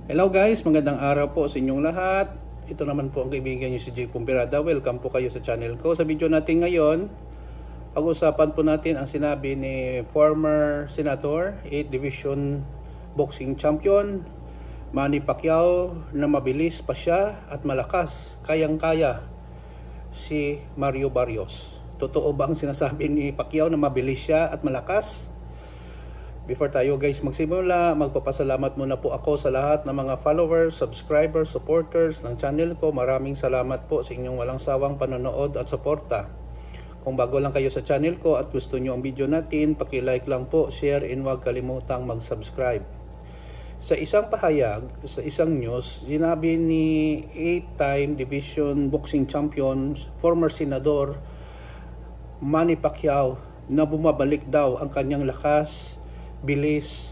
Hello guys, magandang araw po sa inyong lahat. Ito naman po ang kaibigan nyo si Jake Pumpirada. Welcome po kayo sa channel ko. Sa video natin ngayon, pag-usapan po natin ang sinabi ni former Senator, 8th Division Boxing Champion, Manny Pacquiao, na mabilis pa siya at malakas, kayang-kaya si Mario Barrios. Totoo ba ang sinasabi ni Pacquiao na mabilis siya at malakas? Before tayo guys magsimula, magpapasalamat muna po ako sa lahat ng mga followers, subscribers, supporters ng channel ko. Maraming salamat po sa inyong walang sawang panonood at suporta. Kung bago lang kayo sa channel ko at gusto nyo ang video natin, paki-like lang po, share, and huwag kalimutang mag-subscribe. Sa isang pahayag, sa isang news, sinabi ni 8-time Division Boxing Champion, former Senador Manny Pacquiao, na bumabalik daw ang kanyang lakas, bilis,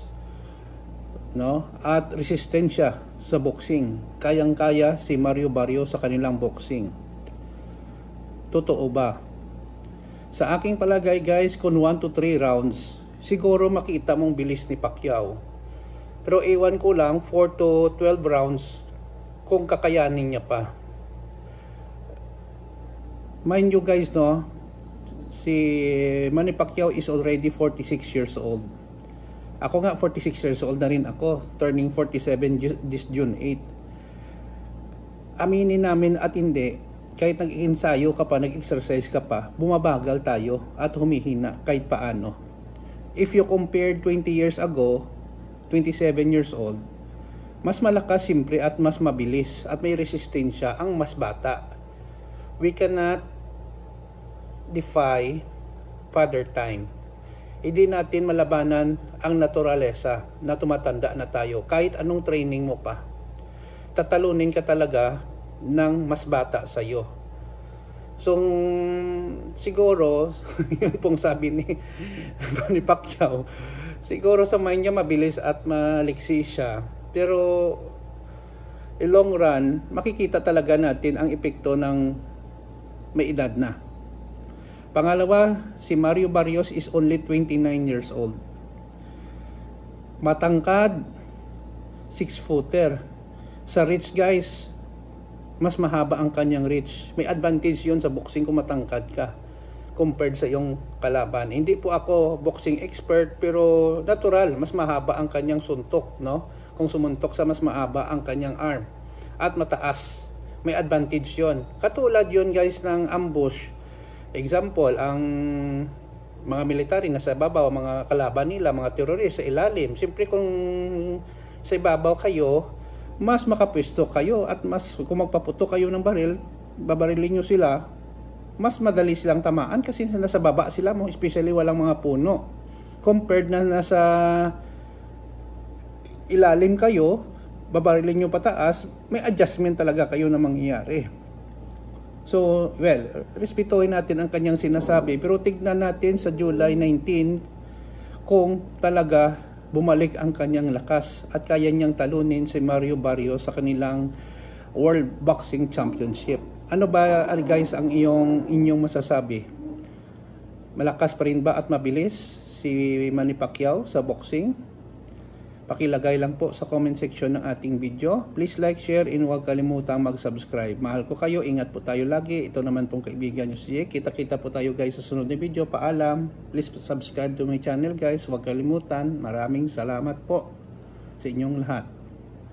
at resistensya sa boxing. Kayang-kaya si Mario Barrios sa kanilang boxing. Totoo ba? Sa aking palagay guys, kung 1 to 3 rounds, siguro makita mong bilis ni Pacquiao. Pero iwan ko lang 4 to 12 rounds kung kakayanin niya pa. Mind you guys, si Manny Pacquiao is already 46 years old. Ako nga 46 years old na rin ako, turning 47 this June 8. Aminin namin at hindi, kahit nag-ensayo ka pa, nag-exercise ka pa, bumabagal tayo at humihina kahit paano. If you compare 20 years ago, 27 years old, mas malakas simpre at mas mabilis at may resistensya ang mas bata. We cannot defy father time. Hindi natin malabanan ang naturalesa na tumatanda na tayo. Kahit anong training mo pa, tatalunin ka talaga ng mas bata sa'yo. So, siguro, yun pong sabi ni Pacquiao, siguro sa mind niya mabilis at maliksi siya. Pero, in long run, makikita talaga natin ang epekto ng may edad na. Pangalawa, si Mario Barrios is only 29 years old. Matangkad, 6-footer. Sa reach guys, mas mahaba ang kanyang reach. May advantage yun sa boxing kung matangkad ka compared sa iyong kalaban. Hindi po ako boxing expert, pero natural, mas mahaba ang kanyang suntok, Kung sumuntok sa mas mahaba ang kanyang arm at mataas, may advantage yun. Katulad yun guys ng ambush. Example, ang mga military nasa ibabaw, mga kalaban nila, mga terorist sa ilalim. Siyempre kung sa ibabaw kayo, mas makapwesto kayo at mas kung magpaputok kayo ng baril, babarilin nyo sila, mas madali silang tamaan kasi nasa baba sila mo, especially walang mga puno. Compared na nasa ilalim kayo, babarilin nyo pataas, may adjustment talaga kayo na mangyayari. So, well, respetuhin natin ang kanyang sinasabi, pero tignan natin sa July 19 kung talaga bumalik ang kanyang lakas at kaya niyang talunin si Mario Barrios sa kanilang World Boxing Championship. Ano ba guys ang inyong masasabi? Malakas pa rin ba at mabilis si Manny Pacquiao sa boxing? Pakilagay lang po sa comment section ng ating video. Please like, share, and huwag kalimutang mag-subscribe. Mahal ko kayo, ingat po tayo lagi. Ito naman pong kaibigan nyo si Jake. Kita-kita po tayo guys sa sunod na video. Paalam. Please subscribe to my channel guys. Huwag kalimutan. Maraming salamat po sa inyong lahat.